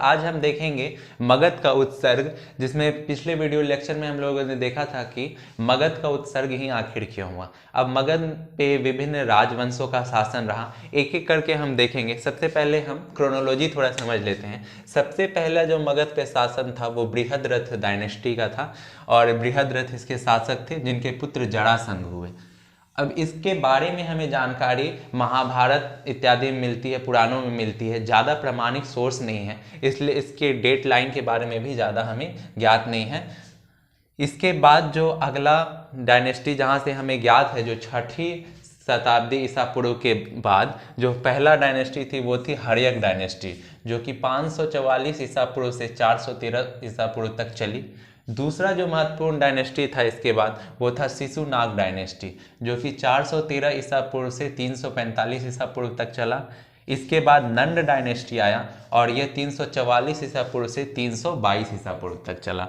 आज हम देखेंगे मगध का उत्सर्ग, जिसमें पिछले वीडियो लेक्चर में हम लोगों ने देखा था कि मगध का उत्सर्ग ही आखिर क्यों हुआ। अब मगध पे विभिन्न राजवंशों का शासन रहा, एक एक करके हम देखेंगे। सबसे पहले हम क्रोनोलॉजी थोड़ा समझ लेते हैं। सबसे पहला जो मगध पे शासन था वो बृहद्रथ डायनेस्टी का था, और बृहद्रथ इसके शासक थे जिनके पुत्र जरासंध हुए। अब इसके बारे में हमें जानकारी महाभारत इत्यादि में मिलती है, पुराणों में मिलती है, ज़्यादा प्रमाणिक सोर्स नहीं है, इसलिए इसके डेट लाइन के बारे में भी ज़्यादा हमें ज्ञात नहीं है। इसके बाद जो अगला डायनेस्टी जहाँ से हमें ज्ञात है, जो 6ठी शताब्दी ईसा पूर्व के बाद जो पहला डायनेस्टी थी वो थी हर्यक डायनेस्टी, जो कि 544 ईसा पूर्व से 413 ईसा पूर्व तक चली। दूसरा जो महत्वपूर्ण डायनेस्टी था इसके बाद वो था शिशुनाग डायनेस्टी, जो कि 413 ईसा पूर्व से 345 ईसा पूर्व तक चला। इसके बाद नंद डायनेस्टी आया और यह 344 ईसा पूर्व से 322 ईसा पूर्व तक चला।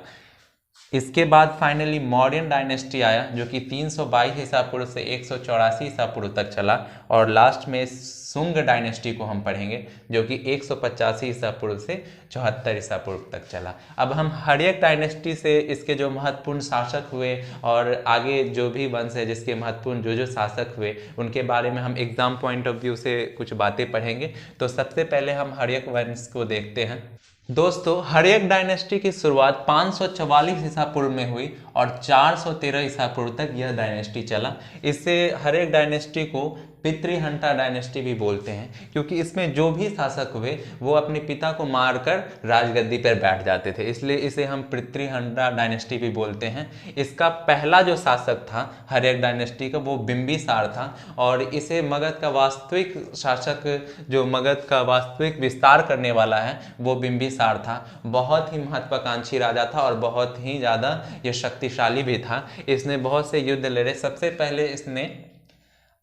इसके बाद फाइनली मौर्यन डायनेस्टी आया, जो कि 322 ईसा पूर्व से 184 ईसा पूर्व तक चला। और लास्ट में शुंग डायनेस्टी को हम पढ़ेंगे, जो कि 185 ईसा पूर्व से 74 ईसा पूर्व तक चला। अब हम हर्यक डायनेस्टी से इसके जो महत्वपूर्ण शासक हुए और आगे जो भी वंश है जिसके महत्वपूर्ण जो शासक हुए उनके बारे में हम एग्जाम पॉइंट ऑफ व्यू से कुछ बातें पढ़ेंगे। तो सबसे पहले हम हर्यक वंश को देखते हैं। दोस्तों, हर्यक डायनेस्टी की शुरुआत 544 ईसा पूर्व में हुई और 413 ईसा पूर्व तक यह डायनेस्टी चला। इससे हर्यक डायनेस्टी को पितृहंटा डायनेस्टी भी बोलते हैं, क्योंकि इसमें जो भी शासक हुए वो अपने पिता को मारकर राजगद्दी पर बैठ जाते थे, इसलिए इसे हम पितृहंटा डायनेस्टी भी बोलते हैं। इसका पहला जो शासक था हर्यक डायनेस्टी का वो बिंबिसार था, और इसे मगध का वास्तविक शासक, जो मगध का वास्तविक विस्तार करने वाला है, वो बिंबिसार था। बहुत ही महत्वाकांक्षी राजा था और बहुत ही ज़्यादा ये शक्तिशाली भी था। इसने बहुत से युद्ध लड़े। सबसे पहले इसने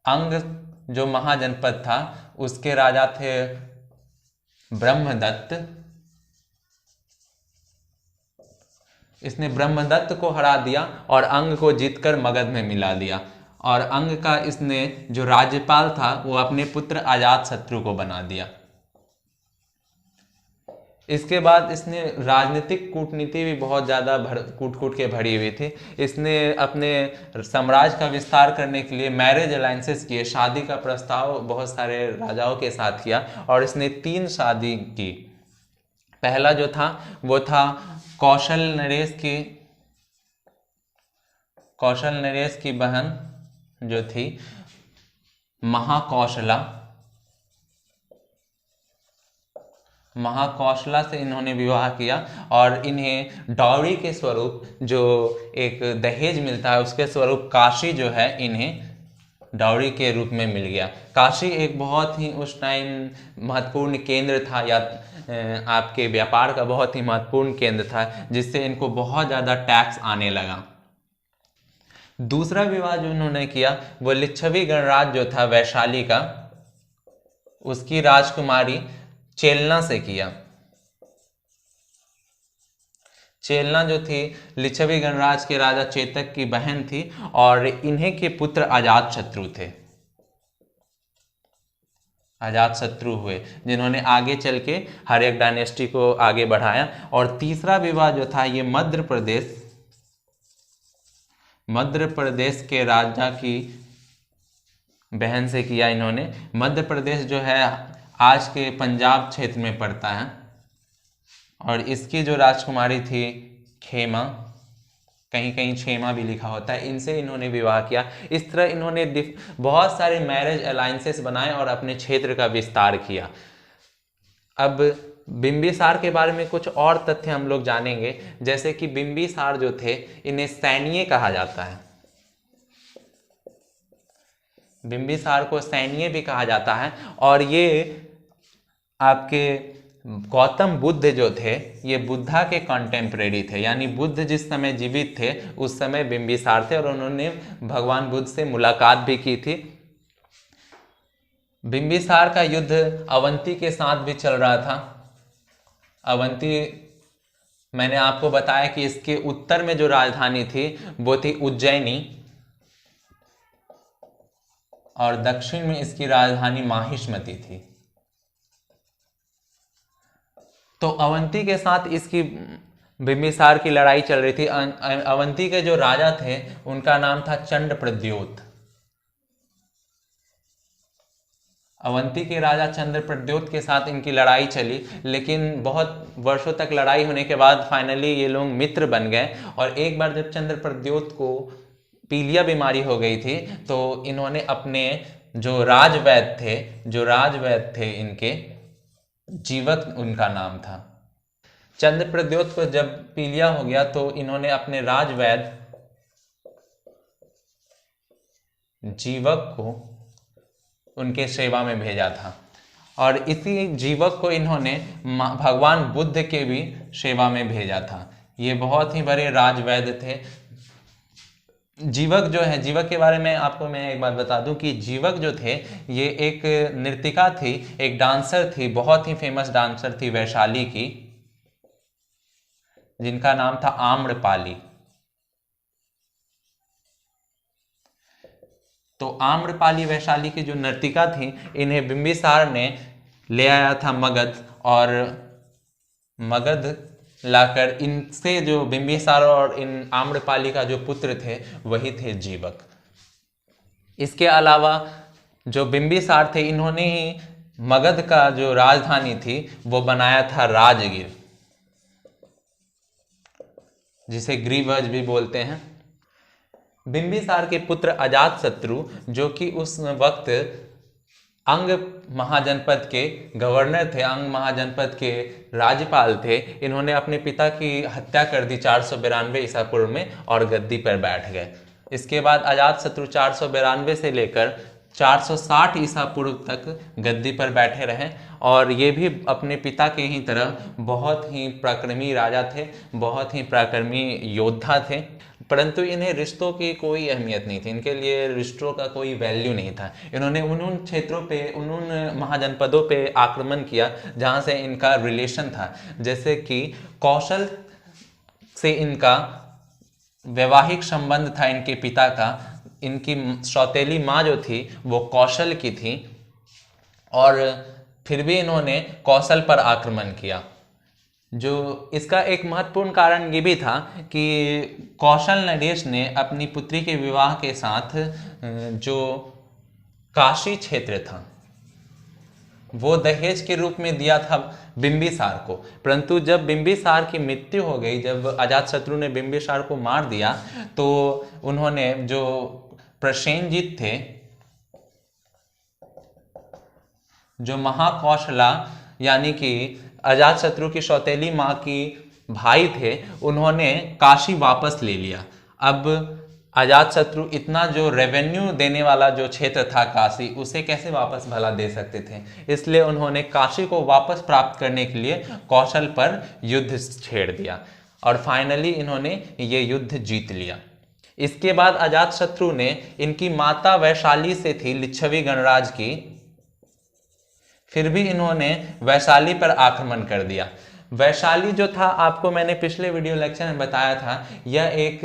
अंग जो महाजनपद था उसके राजा थे ब्रह्मदत्त। इसने ब्रह्मदत्त को हरा दिया और अंग को जीतकर मगध में मिला दिया, और अंग का इसने जो राज्यपाल था वो अपने पुत्र अजातशत्रु को बना दिया। इसके बाद इसने राजनीतिक कूटनीति भी बहुत ज़्यादा कूट के भरी हुई थी। इसने अपने साम्राज्य का विस्तार करने के लिए मैरिज अलायंसेस किए, शादी का प्रस्ताव बहुत सारे राजाओं के साथ किया, और इसने 3 शादी की। पहला जो था वो था कौशल नरेश की बहन जो थी महाकौशला से इन्होंने विवाह किया, और इन्हें डाउरी के स्वरूप जो एक दहेज मिलता है उसके स्वरूप काशी जो है इन्हें डाउरी के रूप में मिल गया। काशी एक बहुत ही उस टाइम महत्वपूर्ण केंद्र था, या आपके व्यापार का बहुत ही महत्वपूर्ण केंद्र था, जिससे इनको बहुत ज़्यादा टैक्स आने लगा। दूसरा विवाह जो इन्होंने किया वो लिच्छवी गणराज जो था वैशाली का, उसकी राजकुमारी चेलना से किया। चेलना जो थी लिच्छवी गणराज के राजा चेतक की बहन थी, और इन्हीं के पुत्र अजातशत्रु थे। अजातशत्रु हुए जिन्होंने आगे चल के हर्यक डायनेस्टी को आगे बढ़ाया। और तीसरा विवाह जो था ये मध्य प्रदेश के राजा की बहन से किया इन्होंने। मध्य प्रदेश जो है आज के पंजाब क्षेत्र में पड़ता है, और इसकी जो राजकुमारी थी खेमा, कहीं कहीं क्षेमा भी लिखा होता है, इनसे इन्होंने विवाह किया। इस तरह इन्होंने बहुत सारे मैरिज अलायंसेस बनाए और अपने क्षेत्र का विस्तार किया। अब बिंबिसार के बारे में कुछ और तथ्य हम लोग जानेंगे, जैसे कि बिंबिसार जो थे इन्हें सैन्य कहा जाता है। बिंबिसार को सैन्य भी कहा जाता है, और ये आपके गौतम बुद्ध जो थे ये बुद्धा के कंटेम्परेरी थे, यानी बुद्ध जिस समय जीवित थे उस समय बिंबिसार थे, और उन्होंने भगवान बुद्ध से मुलाकात भी की थी। बिंबिसार का युद्ध अवंती के साथ भी चल रहा था। अवंती, मैंने आपको बताया कि इसके उत्तर में जो राजधानी थी वो थी उज्जैनी, और दक्षिण में इसकी राजधानी माहिष्मती थी। तो अवंती के साथ इसकी बिंबिसार की लड़ाई चल रही थी। अवंती के जो राजा थे उनका नाम था चंद्रप्रद्योत। अवंती के राजा चंद्रप्रद्योत के साथ इनकी लड़ाई चली, लेकिन बहुत वर्षों तक लड़ाई होने के बाद फाइनली ये लोग मित्र बन गए। और एक बार जब चंद्रप्रद्योत को पीलिया बीमारी हो गई थी तो इन्होंने अपने जो राजवैद्य थे इनके, जीवक उनका नाम था। चंद्रप्रद्योत को जब पीलिया हो गया तो इन्होंने अपने राजवैद्य जीवक को उनके सेवा में भेजा था। और इसी जीवक को इन्होंने भगवान बुद्ध के भी सेवा में भेजा था। ये बहुत ही बड़े राजवैद्य थे। जीवक जो है, जीवक के बारे में आपको मैं एक बात बता दूं कि जीवक जो थे ये एक नर्तिका थी, एक डांसर थी, बहुत ही फेमस डांसर थी वैशाली की, जिनका नाम था आम्रपाली। तो आम्रपाली वैशाली की जो नर्तिका थी, इन्हें बिंबिसार ने ले आया था मगध, और मगध लाकर इनसे जो बिंबिसार और इन आम्रपाली का जो पुत्र थे वही थे जीवक। इसके अलावा जो बिंबिसार थे इन्होंने ही मगध का जो राजधानी थी वो बनाया था राजगीर, जिसे ग्रीवज भी बोलते हैं। बिंबिसार के पुत्र अजातशत्रु, जो कि उस वक्त अंग महाजनपद के गवर्नर थे, अंग महाजनपद के राज्यपाल थे, इन्होंने अपने पिता की हत्या कर दी 492 ईसा पूर्व में और गद्दी पर बैठ गए। इसके बाद अजातशत्रु 492 से लेकर 460 ईसा पूर्व तक गद्दी पर बैठे रहे, और ये भी अपने पिता के ही तरह बहुत ही पराक्रमी राजा थे, बहुत ही पराक्रमी योद्धा थे। परंतु इन्हें रिश्तों की कोई अहमियत नहीं थी, इनके लिए रिश्तों का कोई वैल्यू नहीं था। इन्होंने उन क्षेत्रों पे, उन महाजनपदों पे आक्रमण किया जहाँ से इनका रिलेशन था। जैसे कि कौशल से इनका वैवाहिक संबंध था इनके पिता का। इनकी सौतेली माँ जो थी वो कौशल की थी, और फिर भी इन्होंने कौशल पर आक्रमण किया। जो इसका एक महत्वपूर्ण कारण ये भी था कि कौशल नरेश ने अपनी पुत्री के विवाह के साथ जो काशी क्षेत्र था वो दहेज के रूप में दिया था बिंबिसार को। परंतु जब बिंबिसार की मृत्यु हो गई, जब अजातशत्रु ने बिंबिसार को मार दिया, तो उन्होंने जो प्रसेनजीत थे, जो महाकौशला यानी कि अजातशत्रु की सौतेली माँ की भाई थे, उन्होंने काशी वापस ले लिया। अब अजातशत्रु इतना जो रेवेन्यू देने वाला जो क्षेत्र था काशी, उसे कैसे वापस भला दे सकते थे, इसलिए उन्होंने काशी को वापस प्राप्त करने के लिए कौशल पर युद्ध छेड़ दिया, और फाइनली इन्होंने ये युद्ध जीत लिया। इसके बाद अजातशत्रु ने, इनकी माता वैशाली से थी, लिच्छवी गणराज की, फिर भी इन्होंने वैशाली पर आक्रमण कर दिया। वैशाली जो था, आपको मैंने पिछले वीडियो लेक्चर में बताया था, यह एक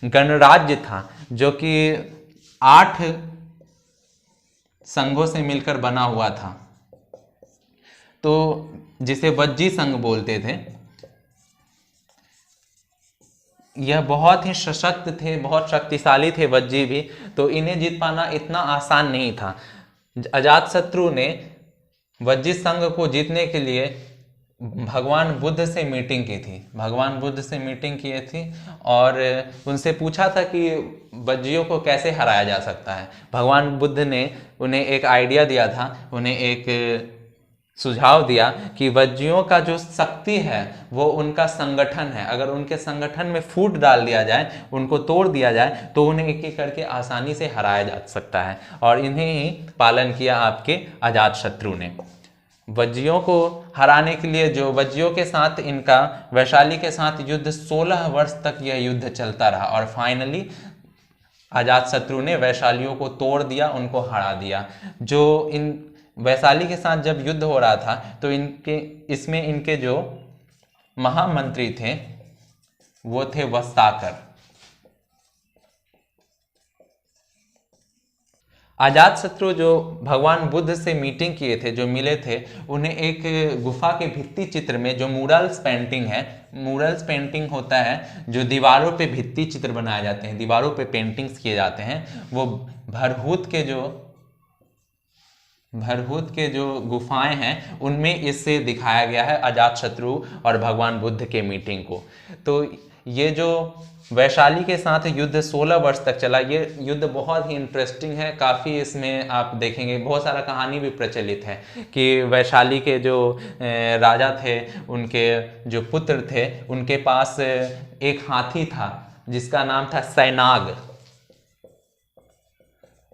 गणराज्य था जो कि 8 संघों से मिलकर बना हुआ था, तो जिसे वज्जी संघ बोलते थे। यह बहुत ही सशक्त थे, बहुत शक्तिशाली थे वज्जी भी, तो इन्हें जीत पाना इतना आसान नहीं था। अजातशत्रु ने वज्जी संघ को जीतने के लिए भगवान बुद्ध से मीटिंग की थी, भगवान बुद्ध से मीटिंग की थी और उनसे पूछा था कि वज्जियों को कैसे हराया जा सकता है। भगवान बुद्ध ने उन्हें एक आइडिया दिया था, उन्हें एक सुझाव दिया कि वज्जियों का जो शक्ति है वो उनका संगठन है। अगर उनके संगठन में फूट डाल दिया जाए, उनको तोड़ दिया जाए, तो उन्हें एक एक करके आसानी से हराया जा सकता है। और इन्हें ही पालन किया आपके अजातशत्रु ने। वज्जियों को हराने के लिए, जो वज्जियों के साथ इनका वैशाली के साथ युद्ध 16 वर्ष तक यह युद्ध चलता रहा, और फाइनली अजातशत्रु ने वैशालियों को तोड़ दिया, उनको हरा दिया। जो इन वैशाली के साथ जब युद्ध हो रहा था तो इसमें इनके जो महामंत्री थे वो थे वस्ताकर। अजातशत्रु जो भगवान बुद्ध से मीटिंग किए थे, जो मिले थे, उन्हें एक गुफा के भित्ति चित्र में, जो मूरल्स पेंटिंग है, मूरल्स पेंटिंग होता है जो दीवारों पे भित्ति चित्र बनाए जाते हैं, दीवारों पे पेंटिंग्स किए जाते हैं, वो भरहूत के जो गुफाएं हैं उनमें इससे दिखाया गया है अजातशत्रु और भगवान बुद्ध के मीटिंग को। तो ये जो वैशाली के साथ युद्ध 16 वर्ष तक चला, ये युद्ध बहुत ही इंटरेस्टिंग है। काफ़ी इसमें आप देखेंगे बहुत सारा कहानी भी प्रचलित है कि वैशाली के जो राजा थे, उनके जो पुत्र थे, उनके पास एक हाथी था जिसका नाम था सैनाग।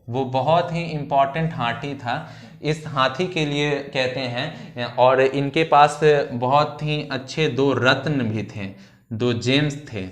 वो बहुत ही इम्पॉर्टेंट हाथी था। इस हाथी के लिए कहते हैं, और इनके पास बहुत ही अच्छे 2 रत्न भी थे, 2 जेम्स थे।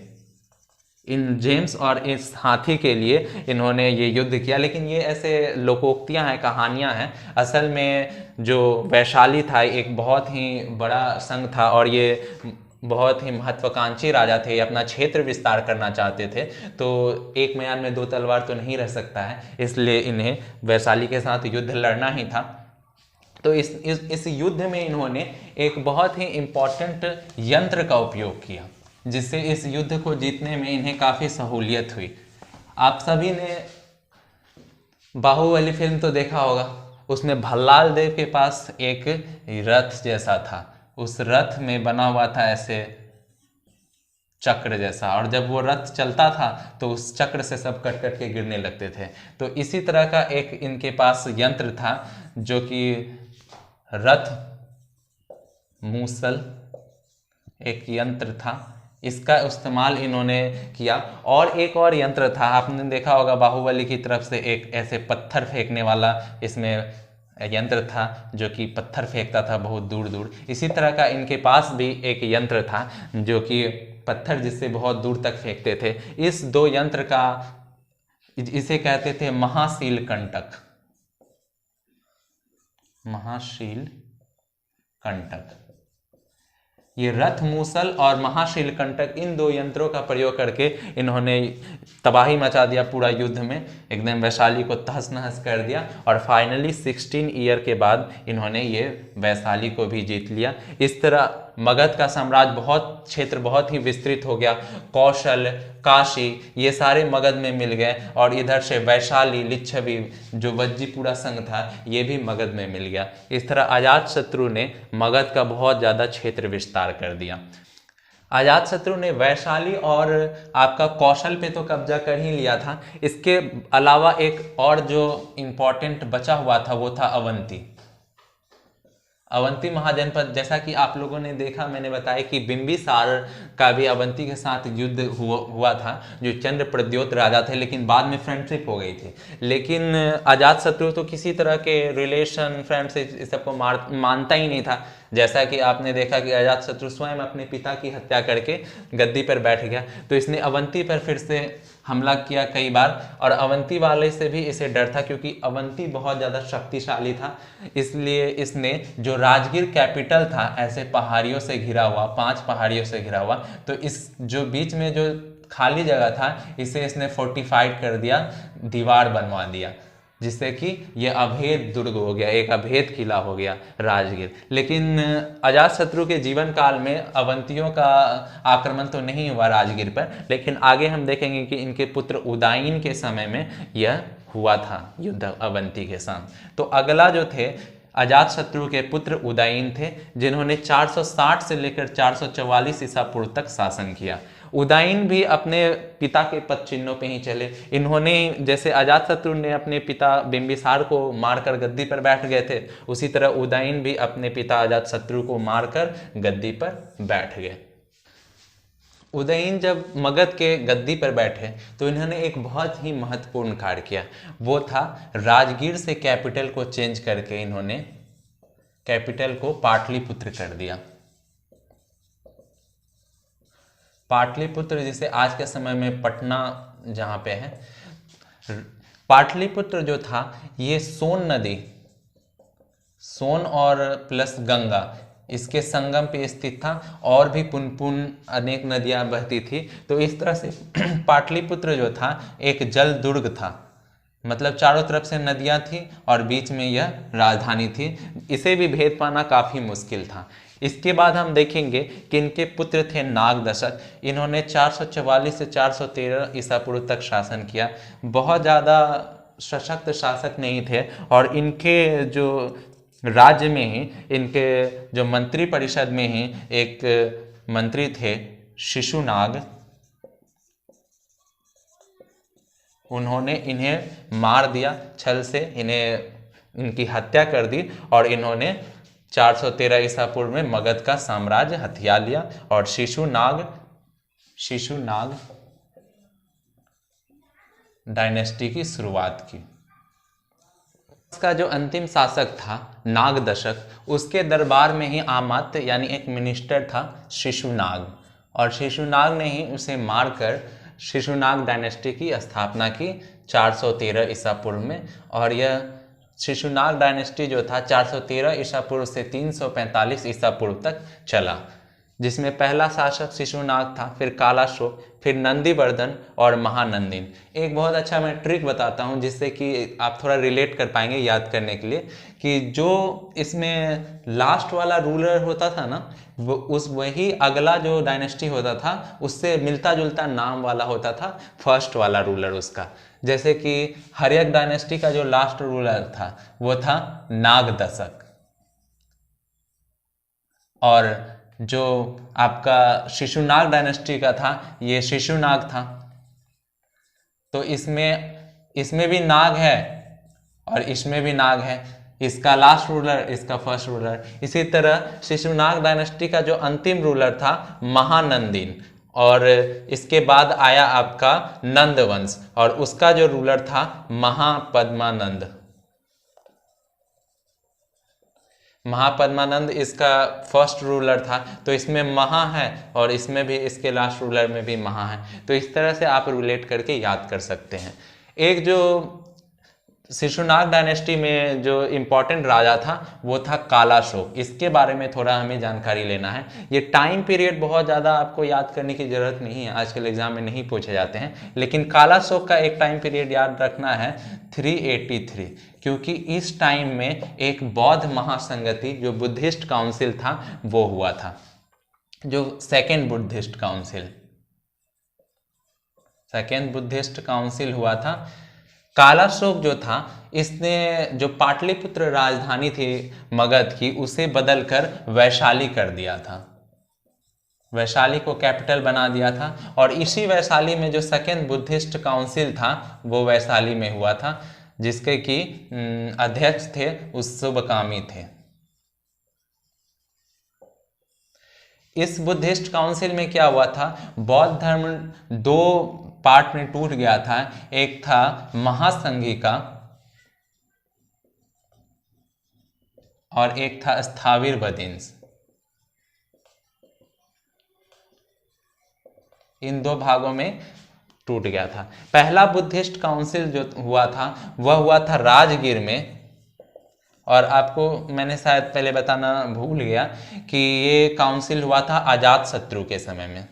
इन जेम्स और इस हाथी के लिए इन्होंने ये युद्ध किया। लेकिन ये ऐसे लोकोक्तियां हैं, कहानियां हैं। असल में जो वैशाली था एक बहुत ही बड़ा संघ था और ये बहुत ही महत्वाकांक्षी राजा थे, अपना क्षेत्र विस्तार करना चाहते थे। तो एक म्यान में 2 तलवार तो नहीं रह सकता है, इसलिए इन्हें वैशाली के साथ युद्ध लड़ना ही था। तो इस युद्ध में इन्होंने एक बहुत ही इम्पॉर्टेंट यंत्र का उपयोग किया, जिससे इस युद्ध को जीतने में इन्हें काफ़ी सहूलियत हुई। आप सभी ने बाहुबली फिल्म तो देखा होगा, उसमें भल्लाल देव के पास एक रथ जैसा था, उस रथ में बना हुआ था ऐसे चक्र जैसा, और जब वो रथ चलता था तो उस चक्र से सब कट कट के गिरने लगते थे। तो इसी तरह का एक इनके पास यंत्र था जो कि रथ मूसल एक यंत्र था, इसका इस्तेमाल इन्होंने किया। और एक और यंत्र था, आपने देखा होगा बाहुबली की तरफ से एक ऐसे पत्थर फेंकने वाला इसमें यंत्र था जो कि पत्थर फेंकता था बहुत दूर दूर। इसी तरह का इनके पास भी एक यंत्र था जो कि पत्थर जिससे बहुत दूर तक फेंकते थे। इस 2 यंत्र का, इसे कहते थे महाशील कंटक, महाशील कंटक। ये रथ मूसल और महाशील कंटक, इन 2 यंत्रों का प्रयोग करके इन्होंने तबाही मचा दिया पूरा युद्ध में, एकदम वैशाली को तहस नहस कर दिया। और फाइनली 16 ईयर के बाद इन्होंने ये वैशाली को भी जीत लिया। इस तरह मगध का साम्राज्य बहुत क्षेत्र बहुत ही विस्तृत हो गया। कौशल, काशी, ये सारे मगध में मिल गए, और इधर से वैशाली, लिच्छवी, जो वज्जीपुरा संघ था, ये भी मगध में मिल गया। इस तरह अजातशत्रु ने मगध का बहुत ज़्यादा क्षेत्र विस्तार कर दिया। अजातशत्रु ने वैशाली और आपका कौशल पे तो कब्जा कर ही लिया था। इसके अलावा एक और जो इम्पोर्टेंट बचा हुआ था वो था अवंती। अवंती महाजनपद, जैसा कि आप लोगों ने देखा, मैंने बताया कि बिंबिसार का भी अवंती के साथ युद्ध हुआ था, जो चंद्र प्रद्योत राजा थे, लेकिन बाद में फ्रेंडशिप हो गई थी। लेकिन अजातशत्रु तो किसी तरह के रिलेशन, फ्रेंडशिप इस सबको मानता ही नहीं था। जैसा कि आपने देखा कि अजातशत्रु स्वयं अपने पिता की हत्या करके गद्दी पर बैठ गया, तो इसने अवंती पर फिर से हमला किया कई बार, और अवंती वाले से भी इसे डर था क्योंकि अवंती बहुत ज़्यादा शक्तिशाली था। इसलिए इसने जो राजगीर कैपिटल था, ऐसे पहाड़ियों से घिरा हुआ, 5 पहाड़ियों से घिरा हुआ, तो इस जो बीच में जो खाली जगह था, इसे इसने फोर्टिफाइड कर दिया, दीवार बनवा दिया, जिससे कि ये अभेद दुर्ग हो गया, एक अभेद किला हो गया राजगीर। लेकिन अजातशत्रु के जीवन काल में अवंतियों का आक्रमण तो नहीं हुआ राजगीर पर, लेकिन आगे हम देखेंगे कि इनके पुत्र उदायन के समय में यह हुआ था युद्ध अवंती के साथ। तो अगला जो थे अजातशत्रु के पुत्र उदायन थे, जिन्होंने 460 से लेकर 444 ईसा पूर्व तक शासन किया। उदायन भी अपने पिता के पद चिन्हों पे ही चले। इन्होंने, जैसे अजातशत्रु ने अपने पिता बिंबिसार को मारकर गद्दी पर बैठ गए थे, उसी तरह उदायन भी अपने पिता अजातशत्रु को मारकर गद्दी पर बैठ गए। उदयन जब मगध के गद्दी पर बैठे तो इन्होंने एक बहुत ही महत्वपूर्ण कार्य किया, वो था राजगीर से कैपिटल को चेंज करके इन्होंने कैपिटल को पाटलिपुत्र कर दिया। पाटलिपुत्र, जिसे आज के समय में पटना जहाँ पे है, पाटलिपुत्र जो था ये सोन नदी, सोन और प्लस गंगा, इसके संगम पे स्थित था, और भी पुनपुन अनेक नदियां बहती थी। तो इस तरह से पाटलिपुत्र जो था एक जल दुर्ग था, मतलब चारों तरफ से नदियां थी और बीच में यह राजधानी थी। इसे भी भेद पाना काफ़ी मुश्किल था। इसके बाद हम देखेंगे कि इनके पुत्र थे नागदशक। इन्होंने 444 से 413 ईसा पूर्व तक शासन किया। बहुत ज़्यादा सशक्त शासक नहीं थे और इनके जो राज्य में ही, इनके जो मंत्री परिषद में ही एक मंत्री थे शिशुनाग। उन्होंने इन्हें मार दिया, छल से इन्हें इनकी हत्या कर दी और इन्होंने 413 ईसा पूर्व में मगध का साम्राज्य हथिया लिया और शिशुनाग डायनेस्टी की शुरुआत की। इसका जो अंतिम शासक था नागदशक, उसके दरबार में ही आमात्य यानी एक मिनिस्टर था शिशुनाग, और शिशुनाग ने ही उसे मारकर शिशुनाग डायनेस्टी की स्थापना की 413 ईसा पूर्व में। और यह शिशुनाग डायनेस्टी जो था 413 ईसा पूर्व से 345 ईसा पूर्व तक चला, जिसमें पहला शासक शिशुनाग था, फिर कालाशोक, फिर नंदीवर्धन और महानंदिन। एक बहुत अच्छा मैं ट्रिक बताता हूँ जिससे कि आप थोड़ा रिलेट कर पाएंगे याद करने के लिए, कि जो इसमें लास्ट वाला रूलर होता था ना, वही अगला जो डायनेस्टी होता था उससे मिलता जुलता नाम वाला होता था फर्स्ट वाला रूलर उसका। जैसे कि हर्यक डायनेस्टी का जो लास्ट रूलर था वो था नागदशक, और जो आपका शिशुनाग डायनेस्टी का था ये शिशुनाग था। तो इसमें भी नाग है और इसमें भी नाग है, इसका लास्ट रूलर, इसका फर्स्ट रूलर। इसी तरह शिशुनाग डायनेस्टी का जो अंतिम रूलर था महानंदिन, और इसके बाद आया आपका नंदवंश और उसका जो रूलर था महापद्मानंद। महापद्मानंद इसका फर्स्ट रूलर था। तो इसमें महा है और इसमें भी, इसके लास्ट रूलर में भी महा है। तो इस तरह से आप रिलेट करके याद कर सकते हैं। एक जो शिशुनाग डायनेस्टी में जो इम्पोर्टेंट राजा था वो था कालाशोक। इसके बारे में थोड़ा हमें जानकारी लेना है। ये टाइम पीरियड बहुत ज़्यादा आपको याद करने की ज़रूरत नहीं है, आजकल एग्जाम में नहीं पूछे जाते हैं, लेकिन कालाशोक का एक टाइम पीरियड याद रखना है 383, क्योंकि इस टाइम में एक बौद्ध महासंगति जो बुद्धिस्ट काउंसिल था वो हुआ था, जो सेकेंड बुद्धिस्ट काउंसिल हुआ था। कालाशोक जो था, इसने जो पाटलिपुत्र राजधानी थी मगध की उसे बदलकर वैशाली कर दिया था, वैशाली को कैपिटल बना दिया था। और इसी वैशाली में जो सेकेंड बुद्धिस्ट काउंसिल था वो वैशाली में हुआ था, जिसके कि अध्यक्ष थे उस्सुबकामी थे। इस बुद्धिस्ट काउंसिल में क्या हुआ था, बौद्ध धर्म दो पार्ट में टूट गया था। एक था महासंघिका और एक था स्थाविर बदिंस। इन दो भागों में टूट गया था। पहला बुद्धिस्ट काउंसिल जो हुआ था वह हुआ था राजगीर में, और आपको मैंने शायद पहले बताना भूल गया कि ये काउंसिल हुआ था अजातशत्रु के समय में।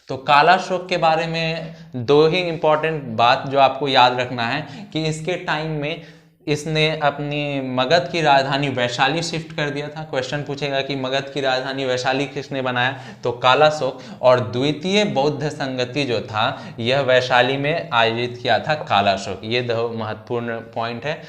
तो कालाशोक के बारे में दो ही इंपॉर्टेंट बात जो आपको याद रखना है कि इसके टाइम में इसने अपनी मगध की राजधानी वैशाली शिफ्ट कर दिया था। क्वेश्चन पूछेगा कि मगध की राजधानी वैशाली किसने बनाया, तो कालाशोक। और द्वितीय बौद्ध संगति जो था यह वैशाली में आयोजित किया था कालाशोक। ये दो महत्वपूर्ण पॉइंट है।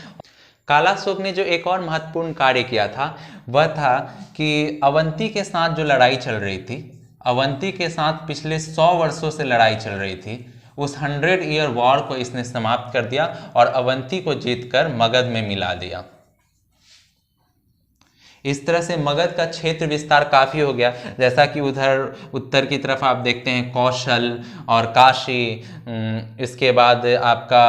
कालाशोक ने जो एक और महत्वपूर्ण कार्य किया था वह था कि अवंती के साथ जो लड़ाई चल रही थी, अवंती के साथ पिछले 100 वर्षों से लड़ाई चल रही थी, उस 100 ईयर वॉर को इसने समाप्त कर दिया और अवंती को जीतकर मगध में मिला दिया। इस तरह से मगध का क्षेत्र विस्तार काफी हो गया। जैसा कि उधर उत्तर की तरफ आप देखते हैं कौशल और काशी, इसके बाद आपका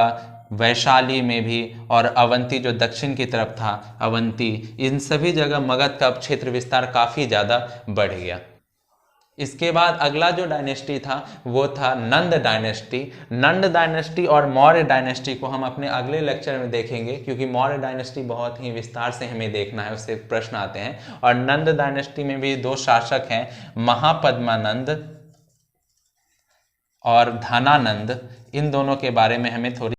वैशाली में भी, और अवंती जो दक्षिण की तरफ था अवंती, इन सभी जगह मगध का क्षेत्र विस्तार काफी ज्यादा बढ़ गया। इसके बाद अगला जो डायनेस्टी था वो था नंद डायनेस्टी। नंद डायनेस्टी और मौर्य डायनेस्टी को हम अपने अगले लेक्चर में देखेंगे, क्योंकि मौर्य डायनेस्टी बहुत ही विस्तार से हमें देखना है, उससे प्रश्न आते हैं। और नंद डायनेस्टी में भी दो शासक हैं, महापद्मानंद और धनानंद, इन दोनों के बारे में हमें थोड़ी